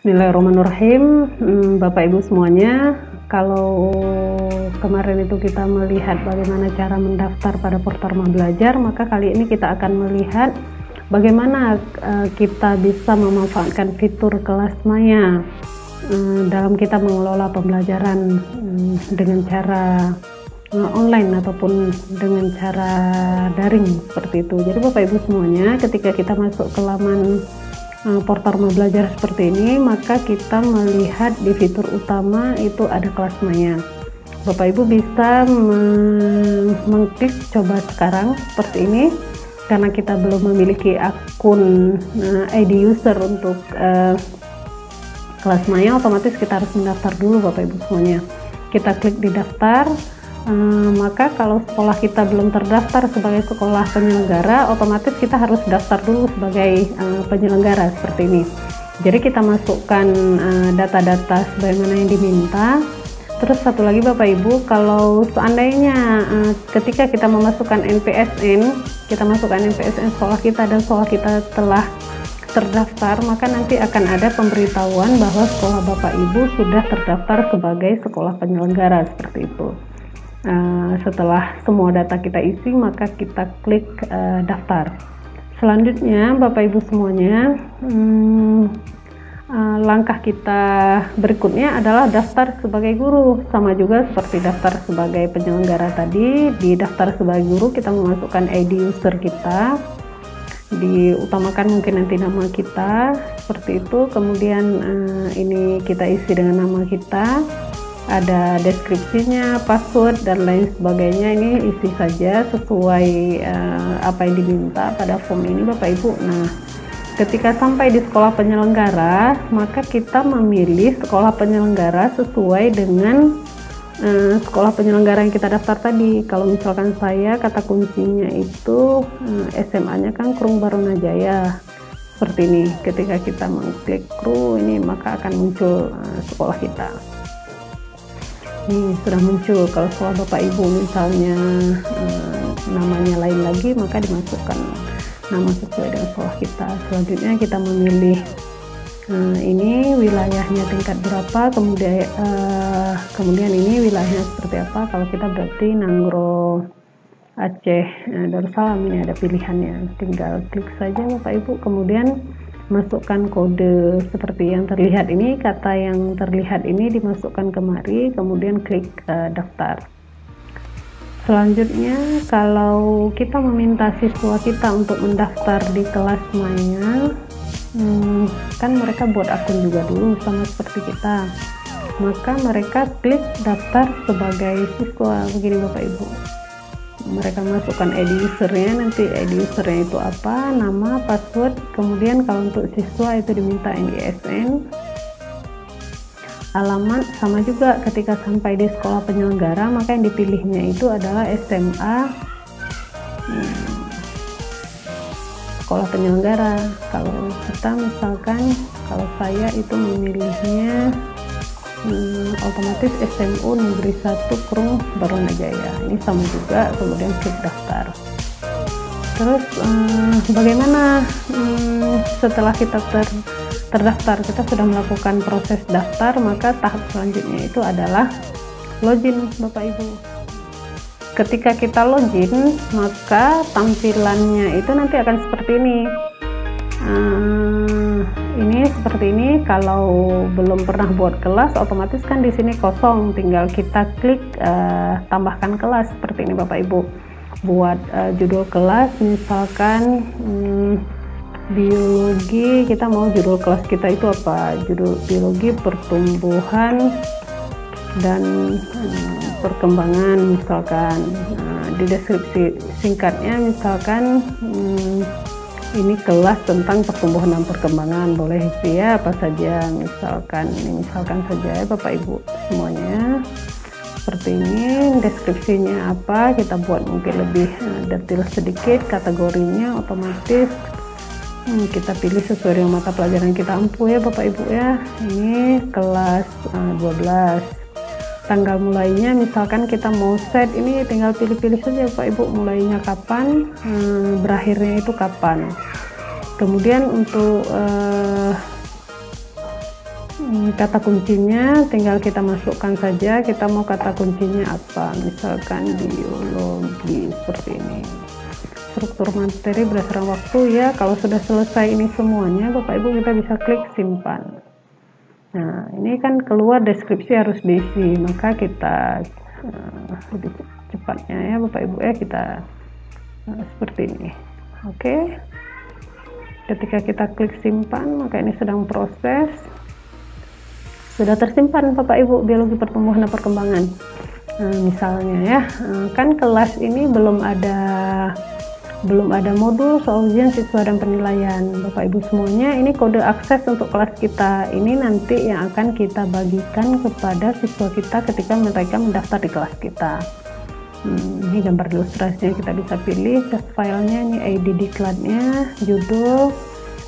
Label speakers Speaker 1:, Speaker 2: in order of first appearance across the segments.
Speaker 1: Bismillahirrahmanirrahim. Bapak Ibu semuanya, kalau kemarin itu kita melihat bagaimana cara mendaftar pada portal Rumah Belajar, maka kali ini kita akan melihat bagaimana kita bisa memanfaatkan fitur kelas maya dalam kita mengelola pembelajaran dengan cara online ataupun dengan cara daring seperti itu. Jadi Bapak Ibu semuanya, ketika kita masuk ke laman portal Rumah Belajar seperti ini, maka kita melihat di fitur utama itu ada kelas maya. Bapak Ibu bisa mengklik coba sekarang seperti ini, karena kita belum memiliki akun ID user untuk kelas maya, otomatis kita harus mendaftar dulu Bapak Ibu semuanya. Kita klik di daftar. Maka kalau sekolah kita belum terdaftar sebagai sekolah penyelenggara, otomatis kita harus daftar dulu sebagai penyelenggara seperti ini. Jadi kita masukkan data-data sebagaimana yang diminta. Terus satu lagi Bapak Ibu, kalau seandainya ketika kita memasukkan NPSN, kita masukkan NPSN sekolah kita dan sekolah kita telah terdaftar, maka nanti akan ada pemberitahuan bahwa sekolah Bapak Ibu sudah terdaftar sebagai sekolah penyelenggara seperti itu. Setelah semua data kita isi, maka kita klik daftar. Selanjutnya Bapak Ibu semuanya, langkah kita berikutnya adalah daftar sebagai guru. Sama juga seperti daftar sebagai penyelenggara tadi. Di daftar sebagai guru kita memasukkan ID user kita, diutamakan mungkin nanti nama kita seperti itu. Kemudian ini kita isi dengan nama kita, ada deskripsinya, password dan lain sebagainya. Ini isi saja sesuai apa yang diminta pada form ini Bapak Ibu. Nah, ketika sampai di sekolah penyelenggara, maka kita memilih sekolah penyelenggara sesuai dengan sekolah penyelenggara yang kita daftar tadi. Kalau misalkan saya, kata kuncinya itu SMA-nya kan Krung Barunajaya seperti ini. Ketika kita mengklik Krung ini, maka akan muncul sekolah kita. Ini sudah muncul. Kalau sekolah Bapak Ibu misalnya namanya lain lagi, maka dimasukkan nama sesuai dengan sekolah kita. Selanjutnya kita memilih ini wilayahnya tingkat berapa, kemudian ini wilayahnya seperti apa. Kalau kita berarti Nanggro Aceh Darussalam, ini ada pilihannya, tinggal klik saja Bapak Ibu, kemudian masukkan kode seperti yang terlihat ini. Kata yang terlihat ini dimasukkan kemari, kemudian klik daftar. Selanjutnya, kalau kita meminta siswa kita untuk mendaftar di kelas maya, kan mereka buat akun juga dulu sama seperti kita, maka mereka klik daftar sebagai siswa. Begini Bapak Ibu, mereka masukkan ID usernya, nanti ID usernya itu apa, nama, password, kemudian kalau untuk siswa itu diminta NISN, alamat. Sama juga ketika sampai di sekolah penyelenggara, maka yang dipilihnya itu adalah SMA sekolah penyelenggara. Kalau kita misalkan, kalau saya itu memilihnya otomatis SMU Negeri 1 Krung Barunajaya. Ini sama juga, kemudian klik daftar. Terus bagaimana setelah kita terdaftar, kita sudah melakukan proses daftar, maka tahap selanjutnya itu adalah login Bapak Ibu. Ketika kita login, maka tampilannya itu nanti akan seperti ini. Ini seperti ini. Kalau belum pernah buat kelas, otomatis kan di sini kosong, tinggal kita klik tambahkan kelas seperti ini Bapak Ibu. Buat judul kelas, misalkan biologi, kita mau judul kelas kita itu apa? Judul biologi pertumbuhan dan perkembangan misalkan. Di deskripsi singkatnya misalkan ini kelas tentang pertumbuhan dan perkembangan, boleh isi ya apa saja, misalkan ini misalkan saja ya Bapak Ibu semuanya seperti ini. Deskripsinya apa, kita buat mungkin lebih detail sedikit. Kategorinya otomatis kita pilih sesuai dengan mata pelajaran kita ampuh ya Bapak Ibu ya. Ini kelas 12. Tanggal mulainya misalkan kita mau set, ini tinggal pilih-pilih saja Bapak Ibu, mulainya kapan, berakhirnya itu kapan. Kemudian untuk kata kuncinya tinggal kita masukkan saja, kita mau kata kuncinya apa, misalkan biologi seperti ini. Struktur materi berdasarkan waktu ya. Kalau sudah selesai ini semuanya Bapak Ibu, kita bisa klik simpan. Nah ini kan keluar deskripsi harus diisi, maka kita lebih cepatnya ya Bapak Ibu ya, kita seperti ini. Oke, ketika kita klik simpan maka ini sedang proses, sudah tersimpan Bapak Ibu biologi pertumbuhan dan perkembangan. Misalnya ya, kan kelas ini belum ada modul soal ujian siswa dan penilaian. Bapak Ibu semuanya, ini kode akses untuk kelas kita ini nanti yang akan kita bagikan kepada siswa kita ketika mereka mendaftar di kelas kita. Ini gambar ilustrasinya, kita bisa pilih test filenya, ini ID diklatnya, judul,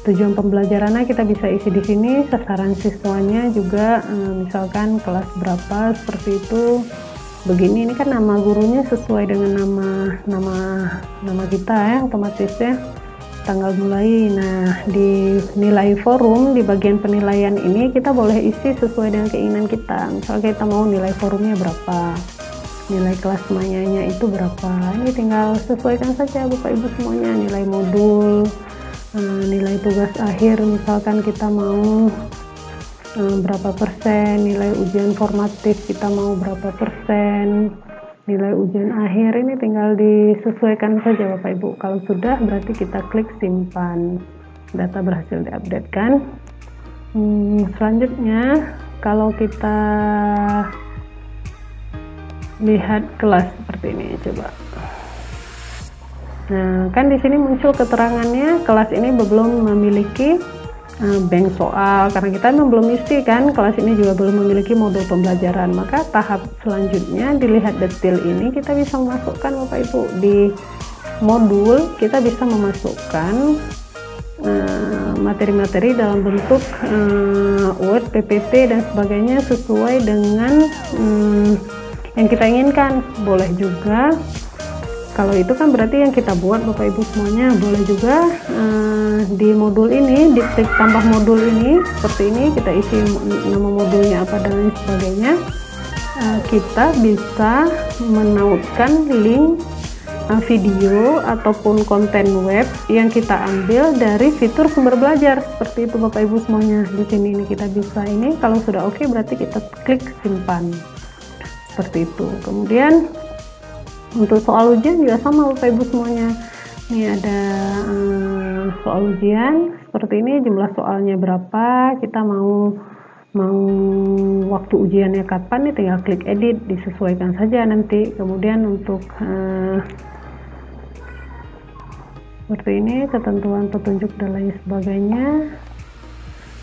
Speaker 1: tujuan pembelajarannya kita bisa isi di sini, sasaran siswanya juga, misalkan kelas berapa seperti itu. Begini, ini kan nama gurunya sesuai dengan nama kita ya, otomatis ya, tanggal mulai. Nah di nilai forum di bagian penilaian ini kita boleh isi sesuai dengan keinginan kita. Misalnya kita mau nilai forumnya berapa, nilai kelas mayanya itu berapa, ini tinggal sesuaikan saja Bapak Ibu semuanya. Nilai modul, nilai tugas akhir misalkan kita mau berapa persen, nilai ujian formatif kita mau berapa persen, nilai ujian akhir, ini tinggal disesuaikan saja Bapak Ibu. Kalau sudah berarti kita klik simpan, data berhasil diupdate kan. Selanjutnya kalau kita lihat kelas seperti ini, coba. Nah kan di sini muncul keterangannya kelas ini belum memiliki bank soal, karena kita memang belum isi kan, kelas ini juga belum memiliki modul pembelajaran. Maka tahap selanjutnya dilihat detail ini kita bisa memasukkan Bapak Ibu di modul, kita bisa memasukkan materi-materi dalam bentuk Word, PPT dan sebagainya sesuai dengan yang kita inginkan. Boleh juga, kalau itu kan berarti yang kita buat Bapak Ibu semuanya. Boleh juga di modul ini, di klik tambah modul ini seperti ini, kita isi nama modulnya apa dan lain sebagainya. Kita bisa menautkan link video ataupun konten web yang kita ambil dari fitur sumber belajar seperti itu Bapak Ibu semuanya. Di sini ini kita bisa, ini kalau sudah oke berarti kita klik simpan seperti itu. Kemudian untuk soal ujian juga sama Bapak Ibu semuanya. Ini ada soal ujian seperti ini, jumlah soalnya berapa, kita mau waktu ujiannya kapan, nih tinggal klik edit, disesuaikan saja nanti. Kemudian untuk seperti ini, ketentuan petunjuk dan lain sebagainya.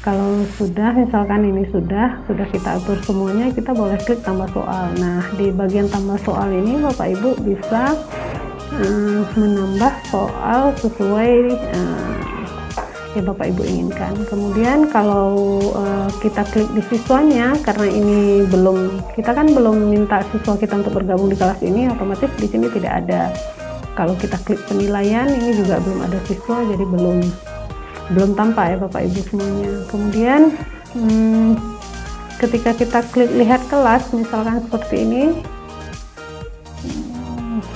Speaker 1: Kalau sudah, misalkan ini sudah kita atur semuanya, kita boleh klik tambah soal. Nah di bagian tambah soal ini Bapak Ibu bisa menambah soal sesuai yang Bapak Ibu inginkan. Kemudian kalau kita klik di siswanya, karena ini kita kan belum minta siswa kita untuk bergabung di kelas ini, otomatis di sini tidak ada. Kalau kita klik penilaian, ini juga belum ada siswa, jadi belum tampak ya Bapak Ibu semuanya. Kemudian ketika kita klik lihat kelas, misalkan seperti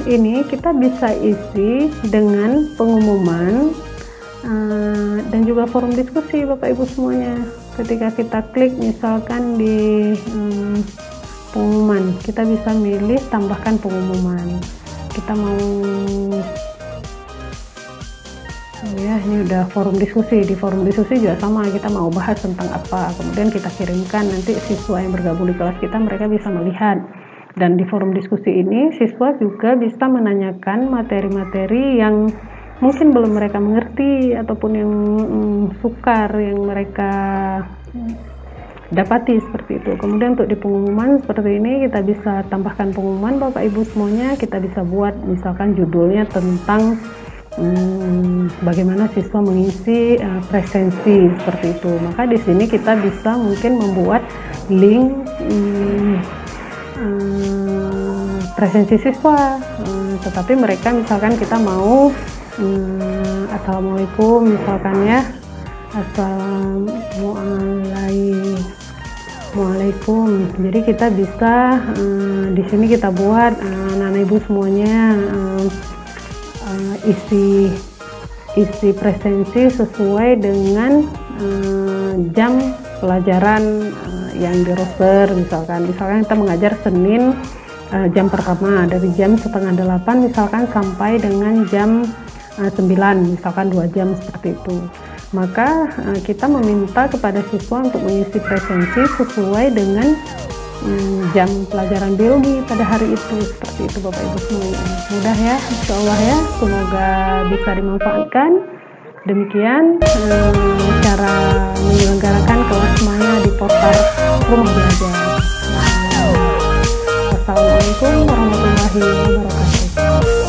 Speaker 1: ini kita bisa isi dengan pengumuman dan juga forum diskusi Bapak Ibu semuanya. Ketika kita klik misalkan di pengumuman, kita bisa milih tambahkan pengumuman. Kita mau ya, ini udah forum diskusi. Di forum diskusi juga sama, kita mau bahas tentang apa, kemudian kita kirimkan, nanti siswa yang bergabung di kelas kita mereka bisa melihat. Dan di forum diskusi ini siswa juga bisa menanyakan materi-materi yang mungkin belum mereka mengerti ataupun yang sukar yang mereka dapati seperti itu. Kemudian untuk di pengumuman seperti ini, kita bisa tambahkan pengumuman Bapak Ibu semuanya. Kita bisa buat misalkan judulnya tentang bagaimana siswa mengisi presensi seperti itu. Maka di sini kita bisa mungkin membuat link presensi siswa, tetapi mereka misalkan kita mau assalamualaikum misalkan ya, assalamualaikum Assalamualaikum. Jadi kita bisa di sini kita buat anak-anak ibu semuanya isi presensi sesuai dengan jam pelajaran yang di roster. Misalkan kita mengajar Senin jam pertama dari jam 7:30 misalkan sampai dengan jam 9, misalkan 2 jam seperti itu. Maka kita meminta kepada siswa untuk mengisi presensi sesuai dengan jam pelajaran biologi pada hari itu. Seperti itu Bapak Ibu semuanya. Mudah ya, insya Allah ya, semoga bisa dimanfaatkan. Demikian cara menyelenggarakan kelas maya di portal Rumah Belajar. Wassalamualaikum warahmatullahi wabarakatuh.